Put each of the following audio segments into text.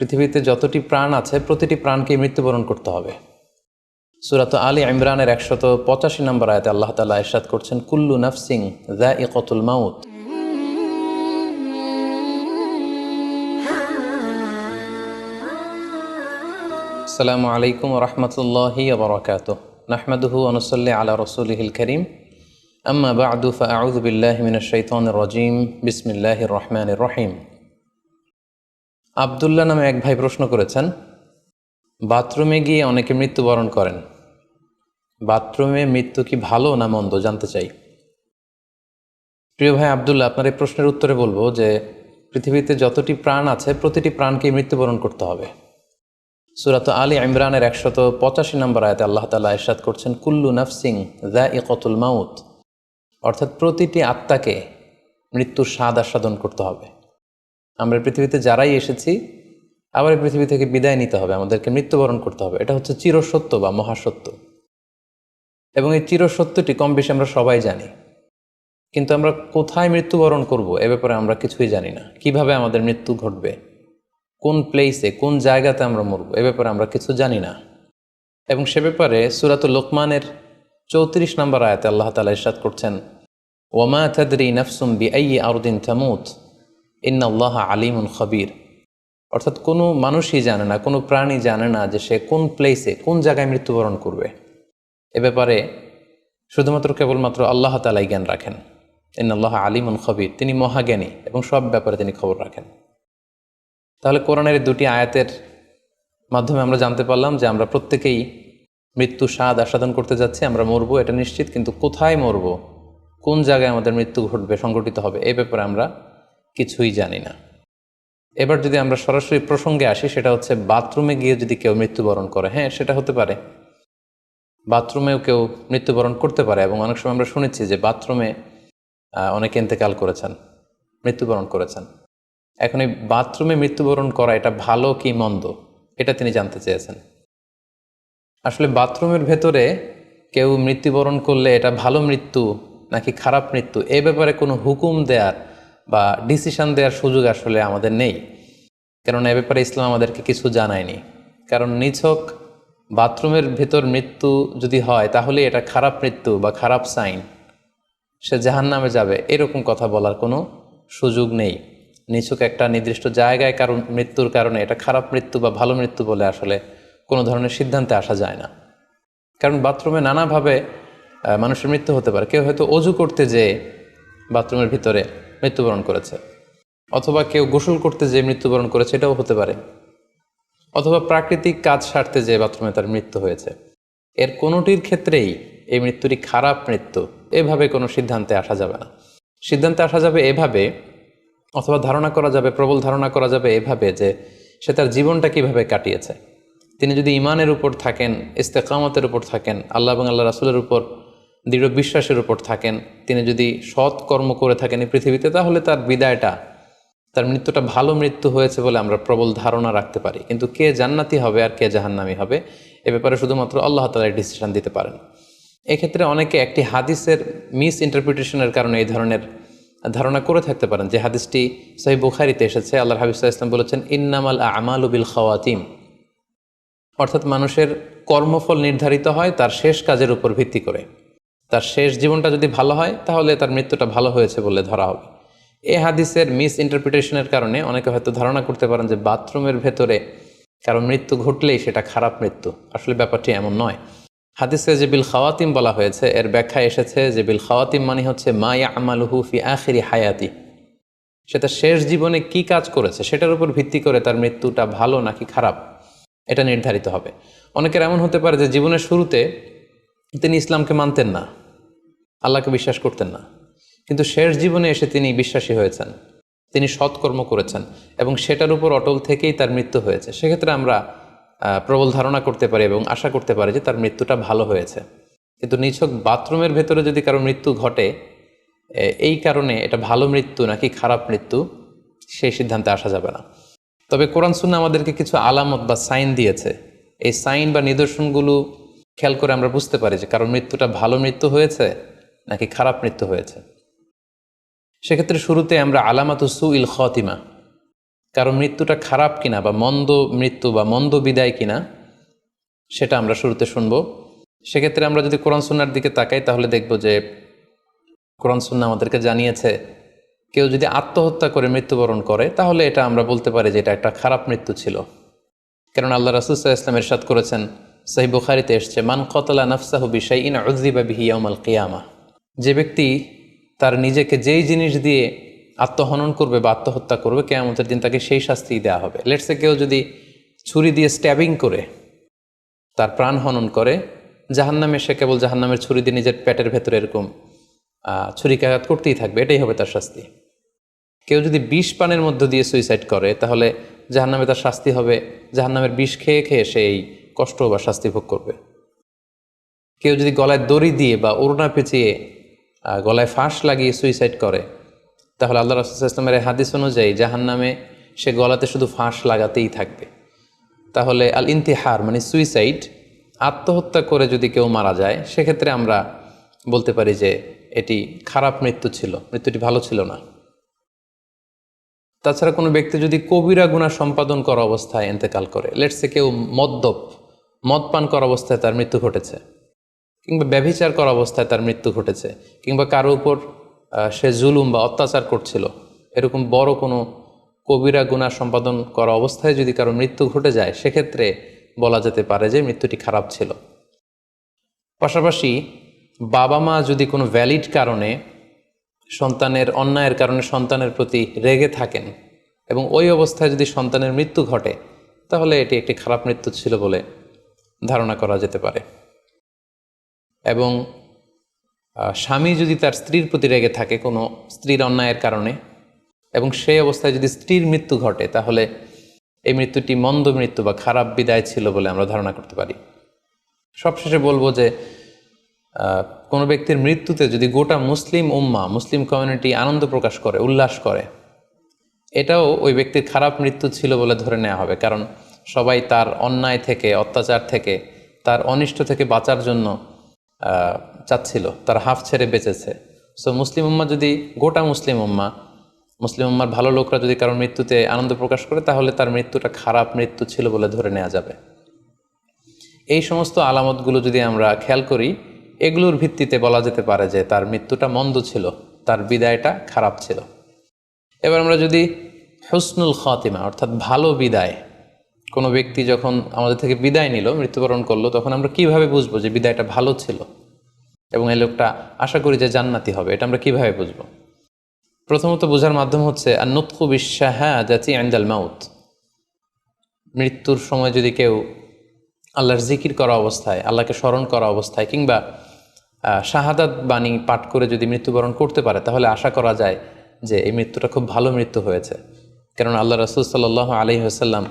পৃথিবীতে যতটি প্রাণ আছে প্রতিটি প্রাণকে মৃত্যুবরণ করতে হবে। সূরাত আলী ইমরানের 185 নম্বর আয়াতে আল্লাহ তাআলা ইরশাদ করছেন, কুল্লু নাফসিন যায়িকাতুল মাউত। আসসালামু আলাইকুম ওয়া রাহমাতুল্লাহি ওয়া বারাকাতুহু। নাহমাদুহু ওয়া নুসাল্লি আলা রাসূলিহিল কারীম। আম্মা বা'দু ফাআউযু বিল্লাহি মিনাশ শাইতানির রাজীম। বিসমিল্লাহির রহমানির রহিম। আব্দুল্লাহ নামে এক ভাই প্রশ্ন করেছেন, বাথরুমে গিয়ে অনেকে মৃত্যুবরণ করেন। বাথরুমে মৃত্যু কি ভালো না মন্দ জানতে চাই। প্রিয় ভাই আব্দুল্লাহ, আপনার এই প্রশ্নের উত্তরে বলবো যে পৃথিবীতে যতটি প্রাণ আছে প্রতিটি প্রাণকে মৃত্যুবরণ করতে হবে। সূরাত আলী ইমরানের 185 নম্বর আয়াতে আল্লাহ তাআলা ইরশাদ করছেন, কুল্লু নাফসিন যায়িকাতুল মাউত। অর্থাৎ প্রতিটি আত্মাকে মৃত্যুর স্বাদ আস্বাদন করতে হবে। আমরা পৃথিবীতে যারাই এসেছি আবার এই পৃথিবী থেকে বিদায় নিতে হবে, আমাদেরকে মৃত্যুবরণ করতে হবে। এটা হচ্ছে চিরসত্য বা মহাসত্য, এবং এই চিরসত্যটি কম বেশি আমরা সবাই জানি। কিন্তু আমরা কোথায় মৃত্যুবরণ করব এ ব্যাপারে আমরা কিছুই জানি না। কিভাবে আমাদের মৃত্যু ঘটবে, কোন প্লেসে কোন জায়গাতে আমরা মরব এ ব্যাপারে আমরা কিছু জানি না। এবং সে ব্যাপারে সূরাতুল লোকমানের 34 নম্বর আয়াতে আল্লাহ তাআলা ইরশাদ করছেন, ওয়ামা তাদরি নাফসুম বিআইয়ি আরদিন তামুত ইন্নাল্লাহা আলিমুন খবীর। অর্থাৎ কোনো মানুষই জানে না, কোনো প্রাণী জানে না যে সে কোন প্লেসে কোন জায়গায় মৃত্যুবরণ করবে। এ ব্যাপারে শুধুমাত্র কেবলমাত্র আল্লাহ তাআলাই জ্ঞান রাখেন। ইন্নাল্লাহা আলিমুন খবীর, তিনি মহাজ্ঞানী এবং সব ব্যাপারে তিনি খবর রাখেন। তাহলে কোরআনের এই দুটি আয়াতের মাধ্যমে আমরা জানতে পারলাম যে আমরা প্রত্যেকেই মৃত্যু স্বাদ আস্বাদন করতে যাচ্ছি। আমরা মরবো এটা নিশ্চিত, কিন্তু কোথায় মরব, কোন জায়গায় আমাদের মৃত্যু ঘটবে, সংঘটিত হবে, এই ব্যাপারে আমরা কিছুই জানি না। এবার যদি আমরা সরাসরি প্রসঙ্গে আসি, সেটা হচ্ছে বাথরুমে গিয়ে যদি কেউ মৃত্যুবরণ করে, হ্যাঁ সেটা হতে পারে। বাথরুমেও কেউ মৃত্যুবরণ করতে পারে, এবং অনেক সময় আমরা শুনেছি যে বাথরুমে অনেকে ইন্তেকাল করেছেন, মৃত্যুবরণ করেছেন। এখন এই বাথরুমে মৃত্যুবরণ করা এটা ভালো কি মন্দ এটা তিনি জানতে চেয়েছেন। আসলে বাথরুমের ভেতরে কেউ মৃত্যুবরণ করলে এটা ভালো মৃত্যু নাকি খারাপ মৃত্যু এ ব্যাপারে কোনো হুকুম দেওয়ার বা ডিসিশন দেওয়ার সুযোগ আসলে আমাদের নেই, কারণ এ ব্যাপারে ইসলাম আমাদেরকে কিছু জানায়নি। কারণ নিছক বাথরুমের ভেতর মৃত্যু যদি হয় তাহলে এটা খারাপ মৃত্যু বা খারাপ সাইন, সে জাহান্নামে যাবে, এরকম কথা বলার কোনো সুযোগ নেই। নিছক একটা নির্দিষ্ট জায়গায় কারণ মৃত্যুর কারণে এটা খারাপ মৃত্যু বা ভালো মৃত্যু বলে আসলে কোনো ধরনের সিদ্ধান্তে আসা যায় না। কারণ বাথরুমে নানাভাবে মানুষের মৃত্যু হতে পারে। কেউ হয়তো অজু করতে যেয়ে বাথরুমের ভিতরে মৃত্যুবরণ করেছে, অথবা কেউ গোসল করতে যেয়ে মৃত্যুবরণ করেছে, এটাও হতে পারে। অথবা প্রাকৃতিক কাজ সারতে যেয়ে বাথরুমে তার মৃত্যু হয়েছে। এর কোনোটির ক্ষেত্রেই এই মৃত্যুটি খারাপ মৃত্যু এভাবে কোনো সিদ্ধান্তে আসা যাবে না। সিদ্ধান্তে আসা যাবে এভাবে, অথবা ধারণা করা যাবে, প্রবল ধারণা করা যাবে এভাবে যে সে তার জীবনটা কিভাবে কাটিয়েছে। তিনি যদি ঈমানের উপর থাকেন, ইস্তেকামতের উপর থাকেন, আল্লাহ এবং আল্লাহ রাসূলের উপর দৃঢ় বিশ্বাসের উপর থাকেন, তিনি যদি সৎ কর্ম করে থাকেন এই পৃথিবীতে, তাহলে তার বিদায়টা, তার মৃত্যুটা ভালো মৃত্যু হয়েছে বলে আমরা প্রবল ধারণা রাখতে পারি। কিন্তু কে জান্নাতি হবে আর কে জাহান্নামী হবে এ ব্যাপারে শুধুমাত্র আল্লাহ তাআলা ডিসিশন দিতে পারেন। এক্ষেত্রে অনেকে একটি হাদিসের মিস ইন্টারপ্রিটেশনের কারণে এই ধরনের ধারণা করে থাকতে পারেন, যে হাদিসটি সহিহ বুখারীতে এসেছে। আল্লাহর হাবিব সাল্লাল্লাহু আলাইহি ওয়াসাল্লাম বলেছেন, ইন্নামাল আমালু বিল খাওয়াতিম। অর্থাৎ মানুষের কর্মফল নির্ধারিত হয় তার শেষ কাজের উপর ভিত্তি করে। তার শেষ জীবনটা যদি ভালো হয় তাহলে তার মৃত্যুটা ভালো হয়েছে বলে ধরা হবে। এই হাদিসের মিস ইন্টারপ্রিটেশনের কারণে অনেকে হয়তো ধারণা করতে পারেন যে বাথরুমের ভেতরে কারো মৃত্যু ঘটলেই সেটা খারাপ মৃত্যু। আসলে ব্যাপারটি এমন নয়। হাদিসে যে বিল খাওয়াতিম বলা হয়েছে, এর ব্যাখ্যা এসেছে যে বিল খাওয়াতিম মানে হচ্ছে মা ইয়ামালুহু ফি আখিরি হায়াতি। সেটা শেষ জীবনে কি কাজ করেছে সেটার উপর ভিত্তি করে তার মৃত্যুটা ভালো নাকি খারাপ এটা নির্ধারিত হবে। অনেকের এমন হতে পারে যে জীবনের শুরুতে তিনি ইসলামকে মানতেন না, আল্লাহকে বিশ্বাস করতেন না, কিন্তু শেষ জীবনে এসে তিনি বিশ্বাসী হয়েছেন, তিনি সৎকর্ম করেছেন এবং সেটার উপর অটল থেকেই তার মৃত্যু হয়েছে। সেক্ষেত্রে আমরা প্রবল ধারণা করতে পারি এবং আশা করতে পারি যে তার মৃত্যুটা ভালো হয়েছে। কিন্তু নিছক বাথরুমের ভেতরে যদি কারো মৃত্যু ঘটে এই কারণে এটা ভালো মৃত্যু নাকি খারাপ মৃত্যু সেই সিদ্ধান্তে আসা যাবে না। তবে কোরআন সুন্নাহ আমাদেরকে কিছু আলামত বা সাইন দিয়েছে। এই সাইন বা নিদর্শনগুলো খেয়াল করে আমরা বুঝতে পারি যে কারণ মৃত্যুটা ভালো মৃত্যু হয়েছে নাকি খারাপ মৃত্যু হয়েছে। সেক্ষেত্রে শুরুতে আমরা আলামাতু সুইল খাতিমা, কারো মৃত্যুটা খারাপ কিনা বা মন্দ মৃত্যু বা মন্দ বিদায় কিনা সেটা আমরা শুরুতে শুনবো। সেক্ষেত্রে আমরা যদি কোরআন সুন্নাহর দিকে তাকাই তাহলে দেখব যে কোরআন সুন্নাহ আমাদেরকে জানিয়েছে কেউ যদি আত্মহত্যা করে মৃত্যুবরণ করে তাহলে এটা আমরা বলতে পারি যে এটা একটা খারাপ মৃত্যু ছিল। কারণ আল্লাহ রাসূল সাল্লাল্লাহু আলাইহি ওয়াসাল্লাম ইরশাদ করেছেন, সহিহ বুখারীতে এসেছে, মান কতালা নাফসাহু বিশাইইন উযযিবা বিহি ইয়াউমাল কিয়ামা। যে ব্যক্তি তার নিজেকে যেই জিনিস দিয়ে আত্মহনন করবে বা আত্মহত্যা করবে, কিয়ামতের দিন তাকে সেই শাস্তি দেওয়া হবে। লেটসে কেউ যদি ছুরি দিয়ে স্ট্যাবিং করে তার প্রাণ হনন করে, জাহান্নামে সে কেবল জাহান্নামের ছুরি দিয়ে নিজের পেটের ভেতরে এরকম ছুরিকাঘাত করতেই থাকবে, এটাই হবে তার শাস্তি। কেউ যদি বিষ পানের মধ্য দিয়ে সুইসাইড করে তাহলে জাহান্নামে তার শাস্তি হবে জাহান্নামের বিষ খেয়ে খেয়ে সেই কষ্ট বা শাস্তি ভোগ করবে। কেউ যদি গলায় দড়ি দিয়ে বা ওড়না পেঁচিয়ে গলায় ফাঁস লাগিয়ে সুইসাইড করে তাহলে আল্লাহ রাসূল সাল্লাল্লাহু আলাইহি ওয়াসাল্লামের হাদিস অনুযায়ী জাহান্নামে সে গলাতে শুধু ফাঁস লাগাতেই থাকবে। তাহলে আল ইন্তিহার মানে সুইসাইড, আত্মহত্যা করে যদি কেউ মারা যায় সেক্ষেত্রে আমরা বলতে পারি যে এটি খারাপ মৃত্যু ছিল, মৃত্যুটি ভালো ছিল না। তাছাড়া কোনো ব্যক্তি যদি কবিরা গুনাহ সম্পাদন করা অবস্থায় ইন্তেকাল করে, লেটসে কেউ মদ পান করা অবস্থায় তার মৃত্যু ঘটেছে, কিংবা ব্যভিচার করা অবস্থায় তার মৃত্যু ঘটেছে, কিংবা কারো উপর সে জুলুম বা অত্যাচার করছিল, এরকম বড় কোনো কবিরা গুনাহ সম্পাদন করা অবস্থায় যদি কারো মৃত্যু ঘটে যায় সেক্ষেত্রে বলা যেতে পারে যে মৃত্যুটি খারাপ ছিল। পাশাপাশি বাবা মা যদি কোনো ভ্যালিড কারণে সন্তানের অন্যায়ের কারণে সন্তানের প্রতি রেগে থাকেন এবং ওই অবস্থায় যদি সন্তানের মৃত্যু ঘটে তাহলে এটি একটি খারাপ মৃত্যু ছিল বলে ধারণা করা যেতে পারে। এবং স্বামী যদি তার স্ত্রীর প্রতি রেগে থাকে কোনো স্ত্রীর অন্যায়ের কারণে এবং সেই অবস্থায় যদি স্ত্রীর মৃত্যু ঘটে তাহলে এই মৃত্যুটি মন্দ মৃত্যু বা খারাপ বিদায় ছিল বলে আমরা ধারণা করতে পারি। সবশেষে বলবো যে কোনো ব্যক্তির মৃত্যুতে যদি গোটা মুসলিম উম্মাহ, মুসলিম কমিউনিটি আনন্দ প্রকাশ করে, উল্লাস করে, এটাও ওই ব্যক্তির খারাপ মৃত্যু ছিল বলে ধরে নেওয়া হবে। কারণ সবাই তার অন্যায় থেকে, অত্যাচার থেকে, তার অনিষ্ট থেকে বাঁচার জন্য চাচ্ছিল, তার হাফ ছেড়ে বেঁচেছে। সো মুসলিম উম্মাহ যদি, গোটা মুসলিম উম্মার ভালো লোকরা যদি কারোর মৃত্যুতে আনন্দ প্রকাশ করে তাহলে তার মৃত্যুটা খারাপ মৃত্যু ছিল বলে ধরে নেওয়া যাবে। এই সমস্ত আলামতগুলো যদি আমরা খেয়াল করি, এগুলোর ভিত্তিতে বলা যেতে পারে যে তার মৃত্যুটা মন্দ ছিল, তার বিদায়টা খারাপ ছিল। এবার আমরা যদি হুসনুল খাতিমা অর্থাৎ ভালো বিদায়, কোনো ব্যক্তি যখন আমাদের থেকে বিদায় নিল, মৃত্যুবরণ করলো, তখন আমরা কিভাবে বুঝবো যে বিদায়টা ভালো ছিল এবং এই লোকটা আশা করি যে জান্নাতি হবে, এটা আমরা কিভাবে বুঝবো? প্রথমত বোঝার মাধ্যম হচ্ছে আন-নুতকু বিশ-শাহাদাতি ইনদাল মাউত। মৃত্যুর সময় যদি কেউ আল্লাহর জিকির করা অবস্থায়, আল্লাহকে স্মরণ করা অবস্থায় কিংবা শাহাদাত বাণী পাঠ করে যদি মৃত্যুবরণ করতে পারে তাহলে আশা করা যায় যে এই মৃত্যুটা খুব ভালো মৃত্যু হয়েছে। কারণ আল্লাহ রাসূল সাল্লাল্লাহু আলাইহি ওয়াসাল্লাম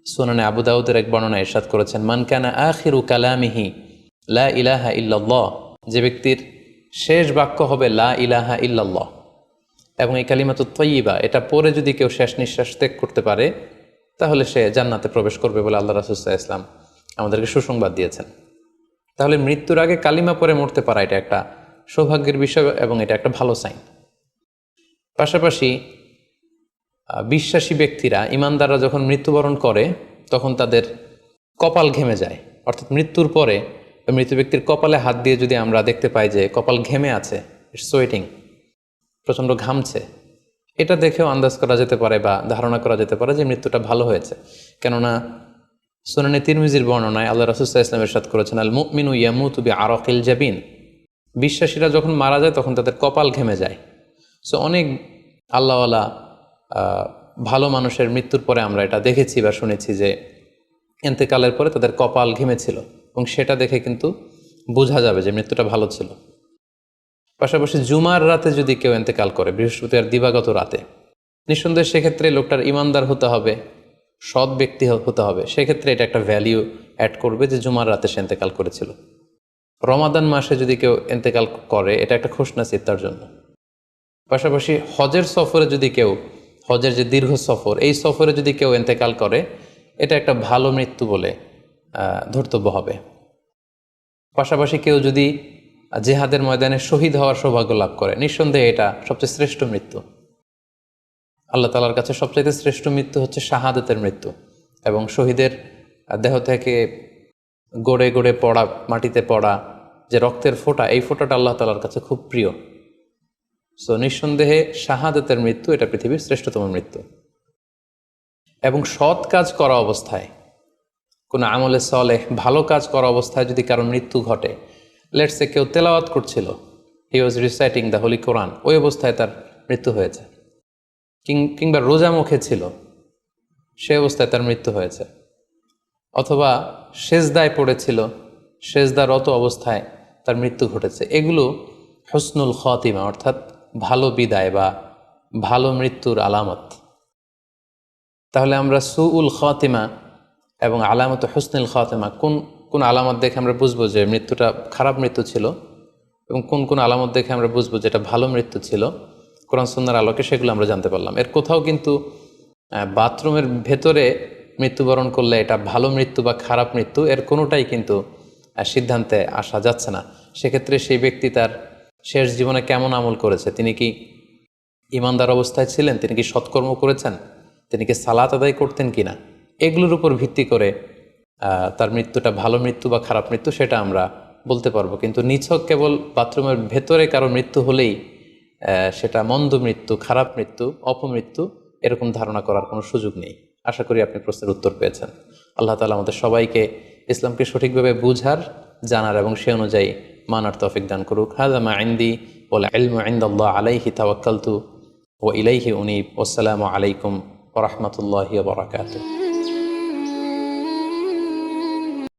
সুনানে আবু দাউদের এক বর্ণনায় ইরশাদ করেছেন, মান কানা আখিরু কালামিহি লা ইলাহা ইল্লাল্লাহ, যে ব্যক্তির শেষ বাক্য হবে লা ইলাহা ইল্লাল্লাহ এবং এই কালিমাতুত তাইয়্যিবা, এটা পরে যদি কেউ শেষ নিঃশ্বাস ত্যাগ করতে পারে তাহলে সে জান্নাতে প্রবেশ করবে বলে আল্লাহ রাসূল সাল্লাল্লাহু আলাইহি ওয়াসাল্লাম আমাদেরকে সুসংবাদ দিয়েছেন। তাহলে মৃত্যুর আগে কালিমা পরে মরতে পারা এটা একটা সৌভাগ্যের বিষয় এবং এটা একটা ভালো সাইন। পাশাপাশি বিশ্বাসী ব্যক্তিরা, ইমানদাররা যখন মৃত্যুবরণ করে তখন তাদের কপাল ঘেমে যায়, অর্থাৎ মৃত্যুর পরে মৃত ব্যক্তির কপালে হাত দিয়ে যদি আমরা দেখতে পাই যে কপাল ঘেমে আছে, সোয়েটিং, প্রচণ্ড ঘামছে, এটা দেখেও আন্দাজ করা যেতে পারে বা ধারণা করা যেতে পারে যে মৃত্যুটা ভালো হয়েছে। কেননা সুনানে তিরমিজির বর্ণনায় আল্লাহ রাসূল সাল্লাল্লাহু আলাইহি ওয়াসাল্লাম ইরশাদ করেছেন, আল মুমিনু ইয়ামুতু বিআরাকিল জাবিন, বিশ্বাসীরা যখন মারা যায় তখন তাদের কপাল ঘেমে যায়। সো অনেক আল্লাহওয়ালা ভালো মানুষের মৃত্যুর পরে আমরা এটা দেখেছি বা শুনেছি যে ইন্তেকালের পরে তাদের কপাল ঘেমেছিল এবং সেটা দেখে কিন্তু বোঝা যাবে যে মৃত্যুটা ভালো ছিল। পাশাপাশি জুমার রাতে যদি কেউ ইন্তেকাল করে, বৃহস্পতিবার দিবাগত রাতে, নিঃসন্দেহে সেক্ষেত্রে লোকটার ইমানদার হতে হবে, সৎ ব্যক্তি হতে হবে। সেক্ষেত্রে এটা একটা ভ্যালিউ অ্যাড করবে যে জুমার রাতে সে ইন্তেকাল করেছিল। রমাদান মাসে যদি কেউ ইন্তেকাল করে এটা একটা খুশনসিব তার জন্য। পাশাপাশি হজের সফরে যদি কেউ, হজের যে দীর্ঘ সফর, এই সফরে যদি কেউ ইন্তেকাল করে এটা একটা ভালো মৃত্যু বলে ধর্তব্য হবে। পাশাপাশি কেউ যদি জেহাদের ময়দানে শহীদ হওয়ার সৌভাগ্য লাভ করে, নিঃসন্দেহে এটা সবচেয়ে শ্রেষ্ঠ মৃত্যু। আল্লাহ তাআলার কাছে সবচাইতে শ্রেষ্ঠ মৃত্যু হচ্ছে শাহাদাতের মৃত্যু, এবং শহীদের দেহ থেকে গড়ে গড়ে পড়া, মাটিতে পড়া যে রক্তের ফোঁটা, এই ফোঁটাটা আল্লাহ তাআলার কাছে খুব প্রিয়। সো নিঃসন্দেহে শাহাদাতের মৃত্যু এটা পৃথিবীর শ্রেষ্ঠতম মৃত্যু। এবং সৎ কাজ করা অবস্থায়, কোনো আমলে সলেহ ভালো কাজ করা অবস্থায় যদি কারো মৃত্যু ঘটে, লেটস সে কেউ তেলাওয়াত করছিল, হি ওয়াজ রিসাইটিং দ্য হোলি কোরআন, ওই অবস্থায় তার মৃত্যু হয়েছে, কিংবা রোজা মুখে ছিল, সে অবস্থায় তার মৃত্যু হয়েছে, অথবা সেজদায় পড়েছিল, সেজদারত অবস্থায় তার মৃত্যু ঘটেছে। এগুলো হুসনুল খাতিমা, অর্থাৎ ভালো বিদায় বা ভালো মৃত্যুর আলামত। তাহলে আমরা সুউল খাতিমা এবং আলামত হুসনুল খাতিমা কোন কোন আলামত দেখে আমরা বুঝবো যে মৃত্যুটা খারাপ মৃত্যু ছিল, এবং কোন কোন আলামত দেখে আমরা বুঝবো যে এটা ভালো মৃত্যু ছিল, কোরআন সুন্নাহর আলোকে সেগুলো আমরা জানতে পারলাম। এর কোথাও কিন্তু বাথরুমের ভেতরে মৃত্যুবরণ করলে এটা ভালো মৃত্যু বা খারাপ মৃত্যু, এর কোনোটাই কিন্তু সিদ্ধান্তে আসা যাচ্ছে না। সেক্ষেত্রে সেই ব্যক্তি তার শেষ জীবনে কেমন আমল করেছে, তিনি কি ইমানদার অবস্থায় ছিলেন, তিনি কি সৎকর্ম করেছেন, তিনি কি সালাত আদায় করতেন কিনা, এগুলোর উপর ভিত্তি করে তার মৃত্যুটা ভালো মৃত্যু বা খারাপ মৃত্যু সেটা আমরা বলতে পারবো। কিন্তু নিছক কেবল বাথরুমের ভেতরে কারো মৃত্যু হলেই সেটা মন্দ মৃত্যু, খারাপ মৃত্যু, অপমৃত্যু, এরকম ধারণা করার কোনো সুযোগ নেই। আশা করি আপনি প্রশ্নের উত্তর পেয়েছেন। আল্লাহ তাআলা আমাদের সবাইকে ইসলামকে সঠিকভাবে বুঝার, জানার এবং সে অনুযায়ী মানার তৌফিক দান করুক। হাযা মা ইনদি ওয়াল ইলমু ইনদাল্লাহ আলাইহি তাওয়াক্কালতু ওয়া ইলাইহি উনীব। ওয়াসসালামু আলাইকুম ওয়া রাহমাতুল্লাহি ওয়া বারাকাতুহু।